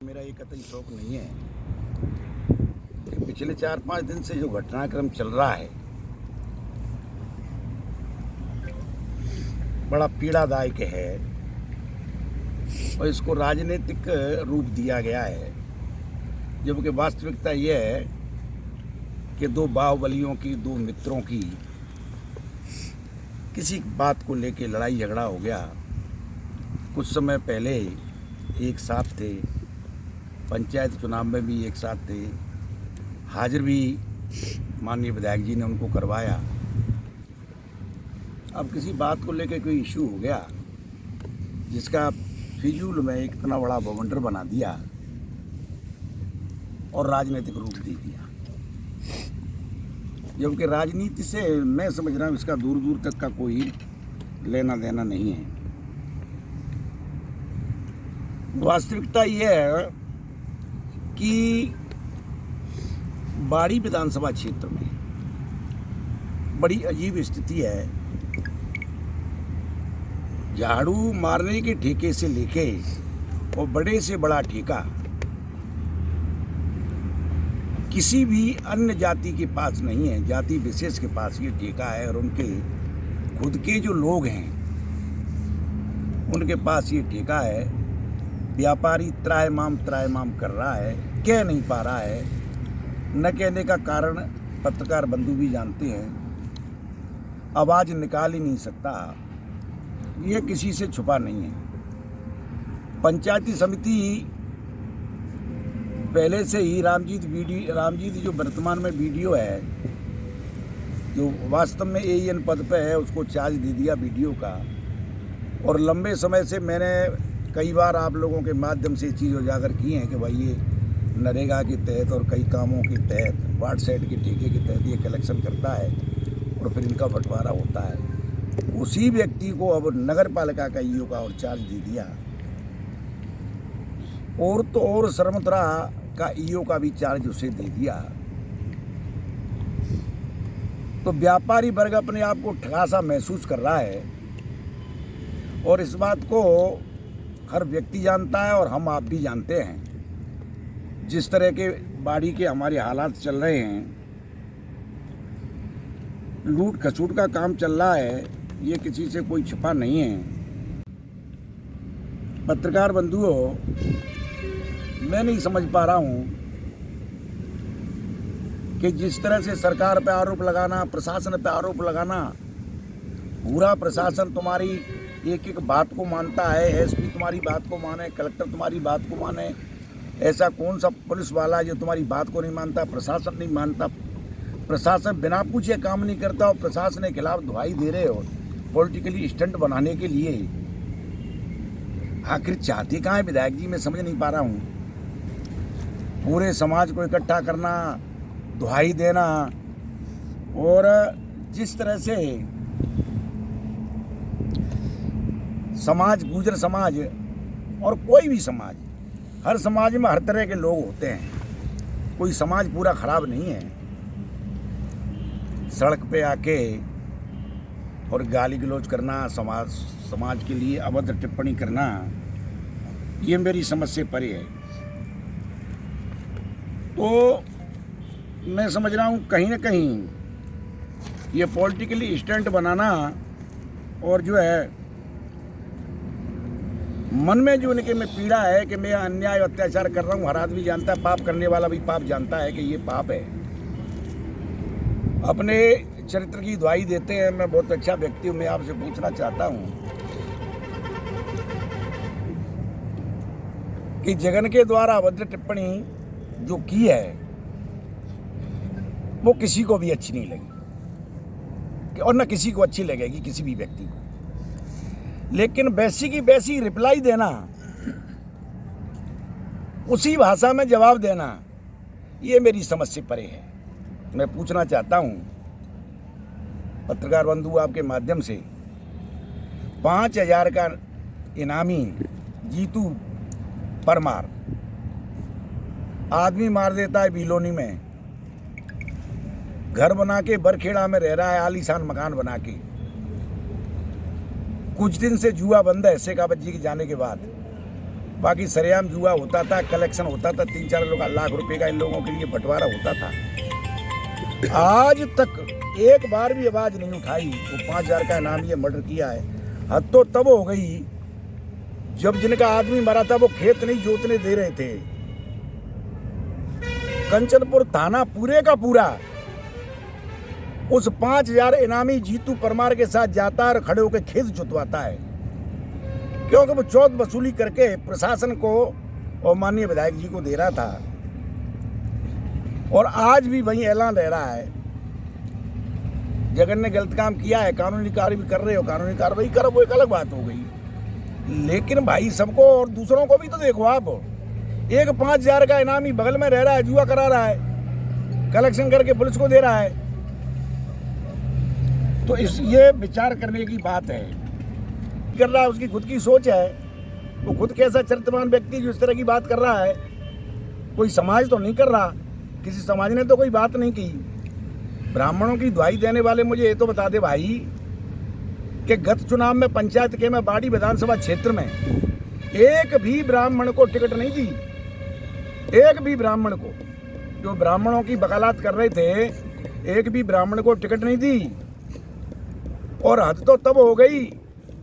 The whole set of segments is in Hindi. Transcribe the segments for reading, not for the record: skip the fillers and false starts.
मेरा ये कतई शौक नहीं है कि पिछले 4-5 दिन से जो घटनाक्रम चल रहा है बड़ा पीड़ादायक है और इसको राजनीतिक रूप दिया गया है, जबकि वास्तविकता यह है कि दो बाहुबलियों की, दो मित्रों की किसी बात को लेके लड़ाई झगड़ा हो गया। कुछ समय पहले एक साथ थे, पंचायत चुनाव में भी एक साथ थे, हाजिर भी माननीय विधायक जी ने उनको करवाया। अब किसी बात को लेकर कोई इशू हो गया जिसका फिजूल में एक इतना बड़ा बवंडर बना दिया और राजनीतिक रूप दे दिया, जबकि राजनीति से मैं समझ रहा हूँ इसका दूर दूर तक का कोई लेना देना नहीं है। वास्तविकता यह है कि बाड़ी विधानसभा क्षेत्र में बड़ी अजीब स्थिति है। झाड़ू मारने के ठेके से लेके और बड़े से बड़ा ठेका किसी भी अन्य जाति के पास नहीं है। जाति विशेष के पास ये ठेका है और उनके खुद के जो लोग हैं उनके पास ये ठेका है। व्यापारी त्राहिमाम कर रहा है, कह नहीं पा रहा है। न कहने का कारण पत्रकार बंधु भी जानते हैं, आवाज़ निकाल ही नहीं सकता। यह किसी से छुपा नहीं है। पंचायती समिति पहले से ही रामजीत जो वर्तमान में वीडियो है, जो वास्तव में एएन पद पे है, उसको चार्ज दे दिया वीडियो का। और लंबे समय से मैंने कई बार आप लोगों के माध्यम से चीज़ उजागर की हैं कि भाई ये नरेगा के तहत और कई कामों के तहत, वार्ड साइड के ठेके के तहत ये कलेक्शन करता है और फिर इनका बंटवारा होता है। उसी व्यक्ति को अब नगर पालिका का ईओ का और चार्ज दे दिया, और तो और सरमतरा का ईओ का भी चार्ज उसे दे दिया। तो व्यापारी वर्ग अपने आप को ठगा सा महसूस कर रहा है और इस बात को हर व्यक्ति जानता है और हम आप भी जानते हैं। जिस तरह के बाड़ी के हमारे हालात चल रहे हैं, लूट खसूट का काम चल रहा है, ये किसी से कोई छिपा नहीं है। पत्रकार बंधुओं, मैं नहीं समझ पा रहा हूँ कि जिस तरह से सरकार पे आरोप लगाना, प्रशासन पे आरोप लगाना, पूरा प्रशासन तुम्हारी एक एक बात को मानता है, एसपी तुम्हारी बात को माने, कलेक्टर तुम्हारी बात को माने, ऐसा कौन सा पुलिस वाला जो तुम्हारी बात को नहीं मानता, प्रशासन नहीं मानता। प्रशासन बिना पूछे काम नहीं करता और प्रशासन के खिलाफ दुहाई दे रहे हो पॉलिटिकली स्टंट बनाने के लिए। आखिर चाहते कहाँ है विधायक जी, मैं समझ नहीं पा रहा हूँ। पूरे समाज को इकट्ठा करना, दुहाई देना, और जिस तरह से समाज, गुर्जर समाज और कोई भी समाज, हर समाज में हर तरह के लोग होते हैं, कोई समाज पूरा खराब नहीं है। सड़क पे आके और गाली गलौज करना, समाज के लिए अभद्र टिप्पणी करना, ये मेरी समझ से परे है। तो मैं समझ रहा हूँ कहीं ना कहीं ये पॉलिटिकली स्टंट बनाना और जो है मन में जो उनके में पीड़ा है कि मैं अन्याय अत्याचार कर रहा हूँ। हर आदमी जानता है, पाप करने वाला भी पाप जानता है कि ये पाप है। अपने चरित्र की दुहाई देते हैं। मैं बहुत अच्छा व्यक्ति हूँ। मैं आपसे पूछना चाहता हूँ कि जगन के द्वारा अभद्र टिप्पणी जो की है वो किसी को भी अच्छी नहीं लगी और न किसी को अच्छी लगेगी, किसी भी व्यक्ति को। लेकिन वैसी की वैसी रिप्लाई देना, उसी भाषा में जवाब देना, ये मेरी समझ से परे है। मैं पूछना चाहता हूँ पत्रकार बंधु आपके माध्यम से, 5,000 का इनामी जीतू परमार आदमी मार देता है बिलोनी में, घर बना के बरखेड़ा में रह रहा है, आलीशान मकान बना के। कुछ दिन से जुआ बंद है शेखावत जी के जाने के बाद। बाकी सरेआम जुआ होता था, कलेक्शन होता था, 3-4 लाख रुपए का इन लोगों के लिए बंटवारा होता था। आज तक एक बार भी आवाज नहीं उठाई। वो 5,000 का इनाम ये मर्डर किया है। हद तो तब हो गई जब जिनका आदमी मरा था वो खेत नहीं जोतने दे रहे थे। कंचनपुर थाना पूरे का पूरा उस 5,000 इनामी जीतू परमार के साथ जाता है और खड़े होकर खेत जुतवाता है, क्योंकि वो चौथ वसूली करके प्रशासन को और माननीय विधायक जी को दे रहा था। और आज भी वही ऐलान रह रहा है, जगन ने गलत काम किया है, कानूनी कार्रवाई कर रहे हो, कानूनी कार्रवाई करो, वो एक अलग बात हो गई। लेकिन भाई सबको और दूसरों को भी तो देखो आप। एक 5,000 का इनामी बगल में रह रहा है, जुआ करा रहा है, कलेक्शन करके पुलिस को दे रहा है। तो ये विचार करने की बात है। कर रहा है, उसकी खुद की सोच है, वो खुद कैसा चरित्रवान व्यक्ति जो इस तरह की बात कर रहा है। कोई समाज तो नहीं कर रहा, किसी समाज ने तो कोई बात नहीं की। ब्राह्मणों की दुहाई देने वाले मुझे ये तो बता दे भाई कि गत चुनाव में पंचायत के में बाड़ी विधानसभा क्षेत्र में एक भी ब्राह्मण को टिकट नहीं दी। एक भी ब्राह्मण को, जो ब्राह्मणों की वकालत कर रहे थे, एक भी ब्राह्मण को टिकट नहीं दी। और हद तो तब हो गई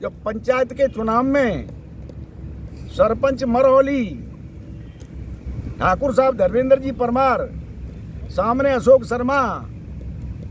जब पंचायत के चुनाव में सरपंच मरहौली ठाकुर साहब धर्मेंद्र जी परमार, सामने अशोक शर्मा,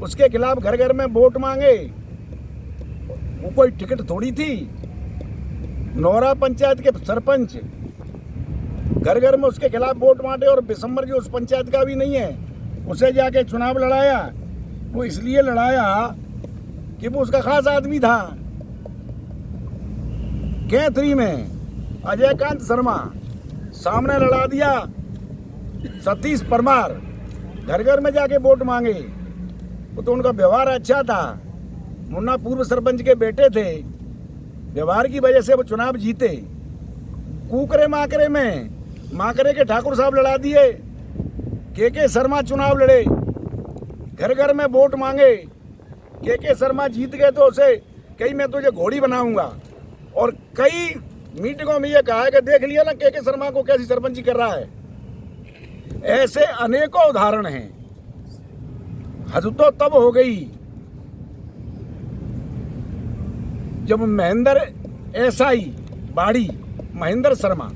उसके खिलाफ घर घर में वोट मांगे। वो कोई टिकट थोड़ी थी। नौरा पंचायत के सरपंच घर घर में उसके खिलाफ वोट मांगे और बिशंबर जो उस पंचायत का भी नहीं है, उसे जाके चुनाव लड़ाया। वो इसलिए लड़ाया कि वो उसका खास आदमी था। कैथरी में अजयकांत शर्मा सामने लड़ा दिया, सतीश परमार घर घर में जाके वोट मांगे। वो तो उनका व्यवहार अच्छा था, मुन्ना पूर्व सरपंच के बेटे थे, व्यवहार की वजह से वो चुनाव जीते। कुकरे माकरे में माकरे के ठाकुर साहब लड़ा दिए, के शर्मा चुनाव लड़े, घर घर में वोट मांगे। के शर्मा जीत गए तो उसे कहीं मैं तुझे घोड़ी बनाऊंगा। और कई मीटिंगों में ये कहा है कि देख लिया ना के शर्मा को कैसी सरपंची कर रहा है। ऐसे अनेकों उदाहरण हैं। हद तो तब हो गई जब महेंद्र एसआई बाड़ी महेंद्र शर्मा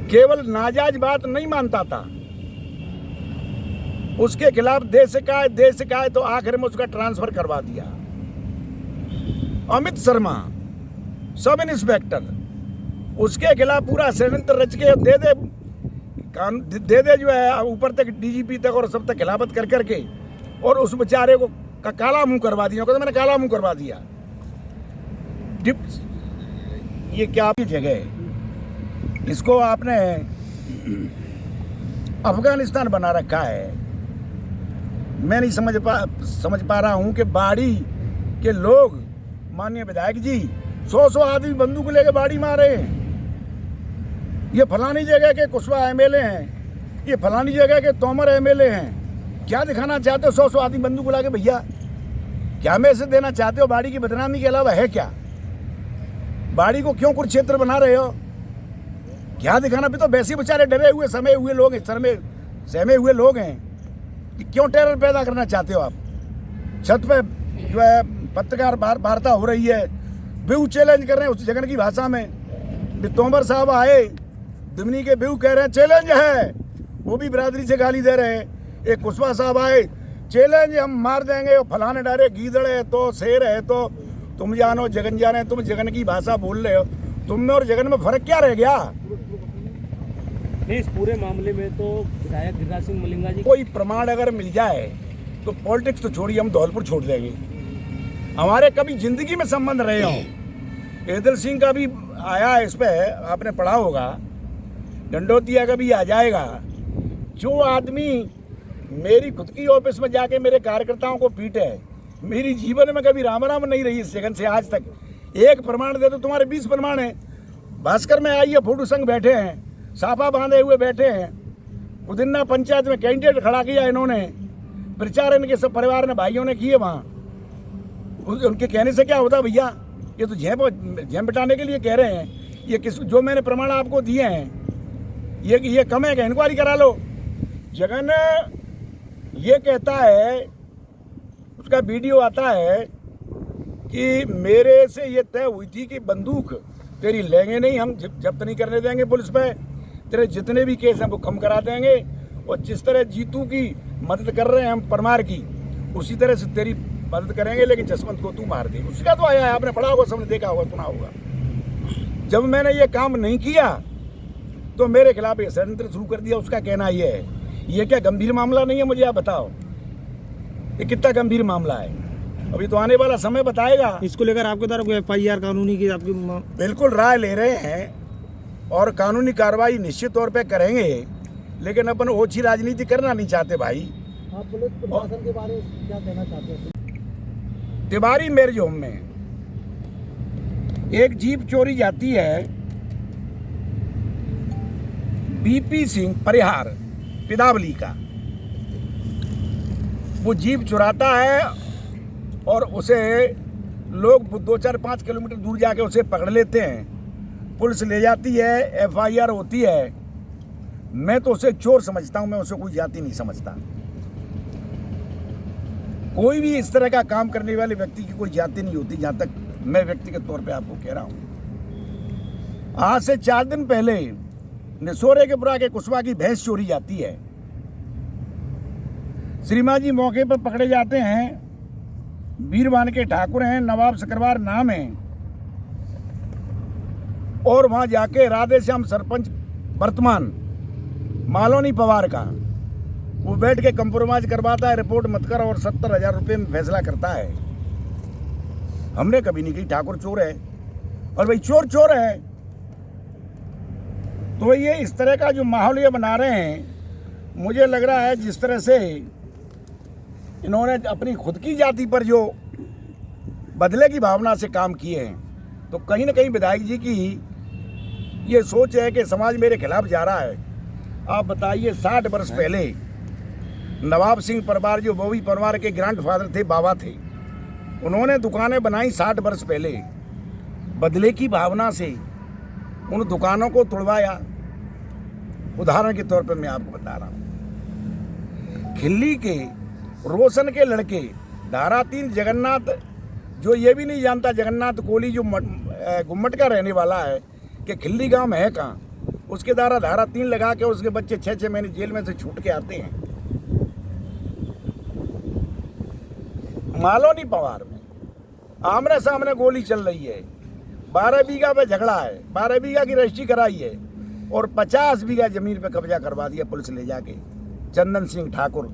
केवल नाजायज बात नहीं मानता था, उसके खिलाफ देश का है तो आखिर में उसका ट्रांसफर करवा दिया। अमित शर्मा सब इंस्पेक्टर, उसके खिलाफ पूरा षड्यंत्र रच के दे जो है ऊपर तक डीजीपी तक और सब तक खिलाफत कर करके और उस बेचारे को काला मुंह करवा दिया। कहते मैंने काला मुंह करवा दिया। ये क्या जगह है, इसको आपने अफगानिस्तान बना रखा है। मैं नहीं समझ पा रहा हूं कि बाड़ी के लोग, माननीय विधायक जी 100 आदमी बंदूक लेके बाड़ी मारे। ये फलानी जगह के कुशवाहा एमएलए हैं, ये फलानी जगह के तोमर एमएलए हैं। क्या दिखाना चाहते हो 100 आदमी बंदूक ला के? भैया क्या मैसेज देना चाहते हो? बाड़ी की बदनामी के अलावा है क्या? बाड़ी को क्यों कुरुक्षेत्र बना रहे हो? क्या दिखाना? भी तो वैसे बेचारे डरे हुए समय हुए लोग सहमे हुए लोग हैं कि क्यों टेरर पैदा करना चाहते हो आप? छत पे जो है पत्रकार वार्ता हो रही है, व्यू चैलेंज कर रहे हैं उस जगन की भाषा में। तोमर साहब आए, दुमनी के व्यू कह रहे हैं चैलेंज है, वो भी बरादरी से गाली दे रहे हैं। एक कुशवाहा साहब आए, चैलेंज हम मार देंगे, और फलाने डारे गीदड़ है तो शेर है तो तुम जानो जगन जाने। तुम जगन की भाषा बोल रहे हो, तुम में और जगन में फर्क क्या रह गया? नहीं, इस पूरे मामले में तो विधायक गिरिराज सिंह मलिंगा जी, कोई प्रमाण अगर मिल जाए तो पॉलिटिक्स तो छोड़िए, हम धौलपुर छोड़ देंगे। हमारे कभी जिंदगी में संबंध रहे हों। एदल सिंह का भी आया है, इस पर आपने पढ़ा होगा, डंडोतिया का भी आ जाएगा। जो आदमी मेरी खुद की ऑफिस में जाके मेरे कार्यकर्ताओं को पीटे, मेरी जीवन में कभी राम राम नहीं रही इस जगन से आज तक। एक प्रमाण दे दो, तुम्हारे 20 प्रमाण हैं। भास्कर में आइए, फोटो संग बैठे हैं, साफा बांधे हुए बैठे हैं। पुदिन्ना पंचायत में कैंडिडेट खड़ा किया इन्होंने, प्रचार इनके सब परिवार ने भाइयों ने किए वहाँ। उनके कहने से क्या होता भैया? ये तो झेम बिटाने के लिए कह रहे हैं। ये किस जो मैंने प्रमाण आपको दिए हैं ये कम है क्या? इंक्वायरी करा लो। जगन ये कहता है, उसका वीडियो आता है कि मेरे से ये तय हुई थी कि बंदूक तेरी लेंगे नहीं, हम जब्त नहीं करने देंगे पुलिस पे, तेरे जितने भी केस हैं वो कम करा देंगे, और जिस तरह जीतू की मदद कर रहे हैं हम परमार की, उसी तरह से तेरी मदद करेंगे, लेकिन जसवंत को तू मार दे। उसका तो आया है, आपने पढ़ा होगा, सबने देखा होगा, सुना होगा। जब मैंने ये काम नहीं किया तो मेरे खिलाफ ये षड्यंत्र शुरू कर दिया। उसका कहना ये है। ये क्या गंभीर मामला नहीं है? मुझे आप बताओ, ये कितना गंभीर मामला है? अभी तो आने वाला समय बताएगा। इसको लेकर आपके द्वारा कोई FIR कानूनी की आपकी बिल्कुल राय ले रहे हैं और कानूनी कार्रवाई निश्चित तौर पे करेंगे, लेकिन अपन ओछी राजनीति करना नहीं चाहते भाई। आप पुलिस प्रशासन के बारे में क्या कहना चाहते हैं? तिवारी मेरे जोम में एक जीप चोरी जाती है, BP सिंह परिहार पिदावली का, वो जीप चुराता है और उसे लोग 2-4-5 किलोमीटर दूर जाके उसे पकड़ लेते हैं, पुलिस ले जाती है, FIR होती है। मैं तो उसे चोर समझता हूं, मैं उसे कोई जाति नहीं समझता। कोई भी इस तरह का काम करने वाले व्यक्ति की कोई जाति नहीं होती, जहां तक मैं व्यक्तिगत तौर पे आपको कह रहा हूं। आज से 4 दिन पहले निसोरे के पुरा के कुशवा की भैंस चोरी जाती है, श्रीमान जी मौके पर पकड़े जाते हैं। वीरवान के ठाकुर हैं, नवाब सकरवार नाम है, और वहां जाके राधे श्याम सरपंच वर्तमान मालोनी पवार का, वो बैठ के कंप्रोमाइज करवाता है, रिपोर्ट मत कर, और 70,000 रुपये में फैसला करता है। हमने कभी नहीं कही ठाकुर चोर है, और भाई चोर चोर है। तो ये इस तरह का जो माहौल ये बना रहे हैं, मुझे लग रहा है जिस तरह से इन्होंने अपनी खुद की जाति पर जो बदले की भावना से काम किए हैं, तो कहीं ना कहीं विधायक जी की ये सोच है कि समाज मेरे खिलाफ जा रहा है। आप बताइए, 60 वर्ष पहले नवाब सिंह परमार, जो बोवी परमार के ग्रैंडफादर थे, बाबा थे, उन्होंने दुकानें बनाई 60 वर्ष पहले। बदले की भावना से उन दुकानों को तोड़वाया। उदाहरण के तौर पर मैं आपको बता रहा हूँ, खिल्ली के रोशन के लड़के धारा 3 जगन्नाथ, जो ये भी नहीं जानता जगन्नाथ कोहली जो गुम्मट का रहने वाला है कि खिल्ली गांव में है कहाँ, उसके धारा 3 लगा के उसके बच्चे 6-6 महीने जेल में से छूट के आते हैं। मालोनी पवार में आमने सामने गोली चल रही है, 12 बीघा पे झगड़ा है, 12 बीघा की रजिस्ट्री कराई है, और 50 बीघा जमीन पे कब्जा करवा दिया पुलिस ले जाके। चंदन सिंह ठाकुर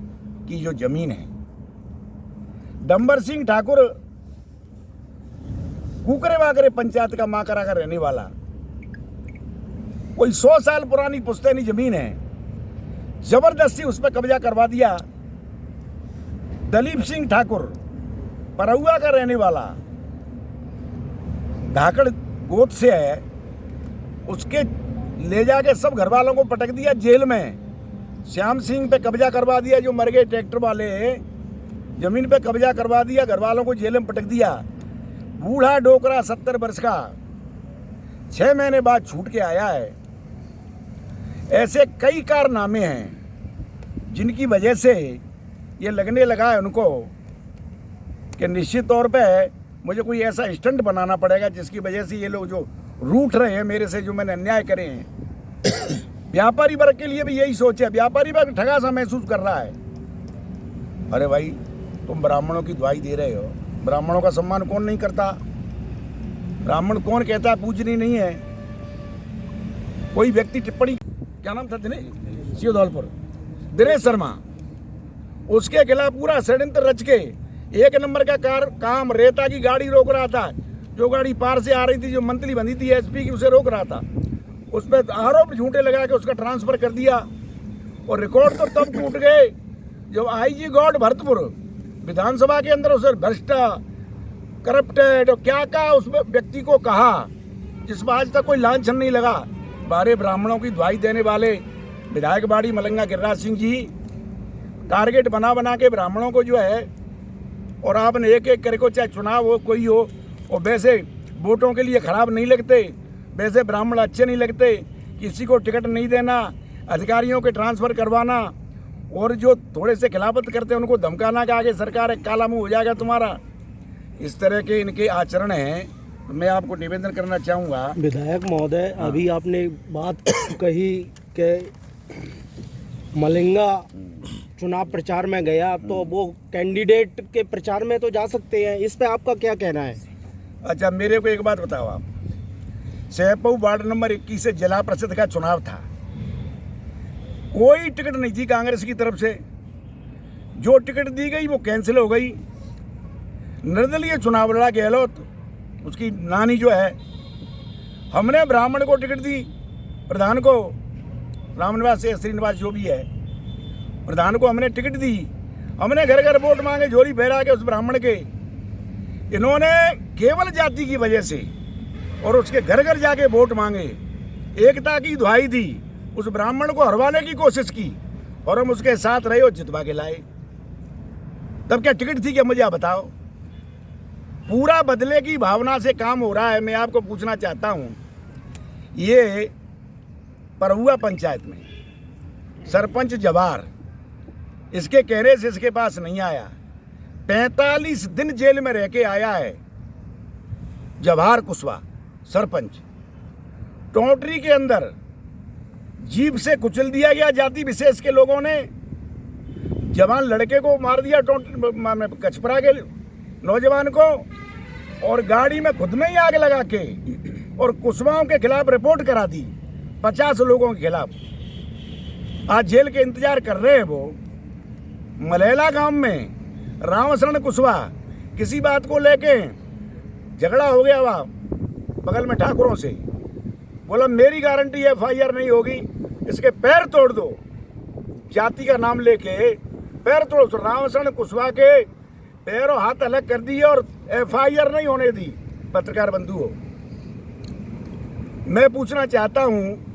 की जो जमीन है, डंबर सिंह ठाकुर कुकरे वाकरे पंचायत का माकरा का रहने वाला, कोई 100 साल पुरानी पुश्तैनी जमीन है, जबरदस्ती उस पर कब्जा करवा दिया। दलीप सिंह ठाकुर परहुआ का रहने वाला, धाकड़ गोद से है, उसके ले जाके सब घर वालों को पटक दिया जेल में। श्याम सिंह पे कब्जा करवा दिया, जो मर गए ट्रैक्टर वाले, जमीन पे कब्जा करवा दिया, घर वालों को जेल में पटक दिया। बूढ़ा डोकरा 70 वर्ष का 6 महीने बाद छूट के आया है। ऐसे कई कारनामे हैं जिनकी वजह से ये लगने लगा है उनको कि निश्चित तौर पे मुझे कोई ऐसा स्टंट बनाना पड़ेगा जिसकी वजह से ये लोग जो रूठ रहे हैं मेरे से, जो मैंने अन्याय करे हैं। व्यापारी वर्ग के लिए भी यही सोच है, व्यापारी वर्ग ठगा सा महसूस कर रहा है। अरे भाई, तुम ब्राह्मणों की दुआई दे रहे हो, ब्राह्मणों का सम्मान कौन नहीं करता? ब्राह्मण कौन कहता है पूजनीय नहीं है? कोई व्यक्ति टिप्पणी, क्या नाम था, दिनेश सियोधौलपुर, दिनेश शर्मा, उसके खिलाफ पूरा षड्यंत्र रच के 1 नंबर का काम रेता की गाड़ी रोक रहा था, जो गाड़ी पार से आ रही थी, जो मंथली बंधी थी SP की, उसे रोक रहा था। उस पर आरोप झूठे लगा के उसका ट्रांसफर कर दिया, और रिकॉर्ड तो तब टूट गए जब IG गॉड भरतपुर विधानसभा के अंदर उसे भ्रष्ट, करप्टेड और क्या कहा उस व्यक्ति को कहा, जिस पर आज तक कोई लांछन नहीं लगा। बारे ब्राह्मणों की दुआई देने वाले विधायक बाड़ी मलंगा गिरिराज सिंह जी टारगेट बना बना के ब्राह्मणों को जो है, और आपने एक एक करके, चाहे चुनाव हो कोई हो, और वैसे वोटों के लिए खराब नहीं लगते, वैसे ब्राह्मण अच्छे नहीं लगते, किसी को टिकट नहीं देना, अधिकारियों के ट्रांसफ़र करवाना, और जो थोड़े से खिलाफत करते हैं उनको धमकाना कि आगे सरकार एक काला मुंह हो जाएगा तुम्हारा। इस तरह के इनके आचरण हैं। मैं आपको निवेदन करना चाहूँगा। विधायक महोदय, अभी आपने बात कही कि मलिंगा चुनाव प्रचार में गया तो वो कैंडिडेट के प्रचार में तो जा सकते हैं, इस पे आपका क्या कहना है? अच्छा, मेरे को एक बात बताओ आप, सहपऊ वार्ड नंबर 21 से जिला परिषद का चुनाव था, कोई टिकट नहीं थी कांग्रेस की तरफ से, जो टिकट दी गई वो कैंसिल हो गई। निर्दलीय चुनाव लड़ा गहलोत, उसकी नानी जो है, हमने ब्राह्मण को टिकट दी, प्रधान को, रामनिवास से श्रीनिवास जो भी है, प्रधान को हमने टिकट दी, हमने घर घर वोट मांगे झोली फहरा के उस ब्राह्मण के। इन्होंने केवल जाति की वजह से और उसके घर घर जाके वोट मांगे, एकता की दुहाई दी, उस ब्राह्मण को हरवाने की कोशिश की और हम उसके साथ रहे और जितवा के लाए। तब क्या टिकट थी क्या? मुझे आप बताओ। पूरा बदले की भावना से काम हो रहा है। मैं आपको पूछना चाहता हूँ, ये परहुआ पंचायत में सरपंच जवार, इसके कहने से इसके पास नहीं आया, 45 दिन जेल में रह के आया है जवाहर कुशवाहा सरपंच। टोंटरी के अंदर जीप से कुचल दिया गया जाति विशेष के लोगों ने, जवान लड़के को मार दिया कचपरा के नौजवान को, और गाड़ी में खुद में ही आग लगा के और कुशवाहों के खिलाफ रिपोर्ट करा दी 50 लोगों के खिलाफ। आज जेल के इंतजार कर रहे हैं वो। मलेला गांव में रामशरण कुशवाहा किसी बात को लेके झगड़ा हो गया वहाँ बगल में ठाकुरों से, बोला मेरी गारंटी FIR नहीं होगी, इसके पैर तोड़ दो, जाति का नाम लेके पैर तोड़। रामशरण कुशवाहा के पैरों हाथ अलग कर दिए और FIR नहीं होने दी। पत्रकार बंधुओं, मैं पूछना चाहता हूँ